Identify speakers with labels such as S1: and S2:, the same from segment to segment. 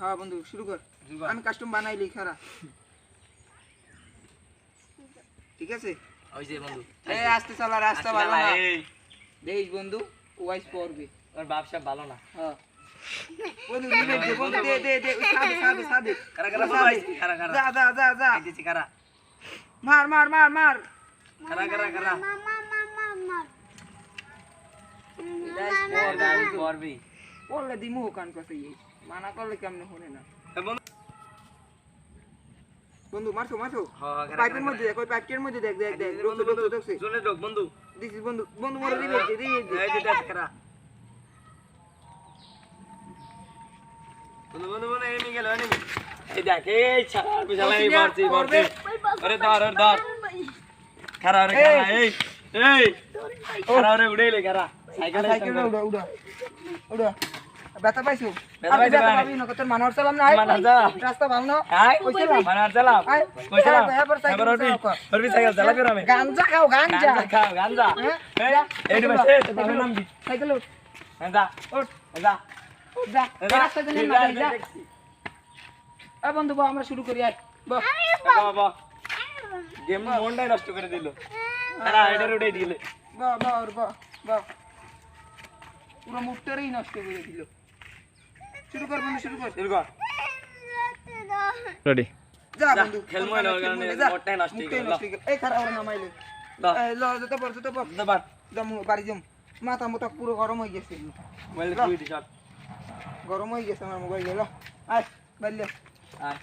S1: হ্যাঁ বন্ধু শুরু কর আমি কাস্টম বানাইলি খারা ঠিক আছে
S2: ওই যে বন্ধু
S1: এই আস্তে চালা রাস্তা ভালো না দেখ বন্ধু ওয়াইস পড়বে
S2: ওর ব্যবসা ভালো না
S1: হ্যাঁ বন্ধু নিবে দে বন্ধু দে সাদে
S2: কারা কারা ভাই কারা কারা
S1: যা
S2: দিছি কারা
S1: মার
S2: কারা কারা কারা পড়বি
S1: বললে দিমু কান কাছে মানা করলে কেমনে শুনে না বন্ধু মারছো পাইপের মধ্যে দেখ ওই পাইপের মধ্যে দেখ দেখছে
S2: জোনে ঢোক বন্ধু
S1: দিছি বন্ধু মরে দিবে
S2: এই যে দেখ কারা বন্ধু এনিমি গেল এনিমি এই দেখ এই ছাড় বিশাল এই মারছি আরে ধর কারা রে কারা এই কারা রে উড়েইলে কারা সাইকেল
S1: উড়া ব্যথা পাইছো পাবি না তোর মানর চালাম না রাস্তা ভালো না
S2: মানার চালাম কইছিলাম এবার ওরবি সাইকেল চালাবি রে আমি
S1: গাঞ্জা খাও গাঞ্জা
S2: এইডি বাসে তোর নাম কি
S1: সাইকেল উঠ
S2: যা
S1: উঠ
S2: যা
S1: যা রাস্তা জানি না যা এ বন্ধু বা আমরা শুরু করি আয়
S2: বাবা গেম মনটাই নষ্ট করে দিল আরে এটার উড়ে দিলে
S1: বা পুরো মুখটারই নষ্ট করে দিল শুরু কর বন্ধু শুরু কর
S2: রেডি
S1: যা বন্ধু
S2: খেলমই না কারণে মোটটাই নষ্ট হয়ে গেল
S1: এই খারাপ ওরা নামাইলে এই ল যত পর
S2: দাবার
S1: দম বাড়ি জম মাথা মতো পুরো গরম হয়ে গেছে
S2: মোবাইল তুই দি শট
S1: গরম হয়ে গেছে আমার মোবাইল গেল আয় বাইলে
S2: আয়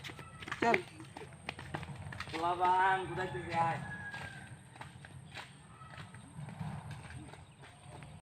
S1: চল
S2: লাবান কোথায় তুই আয়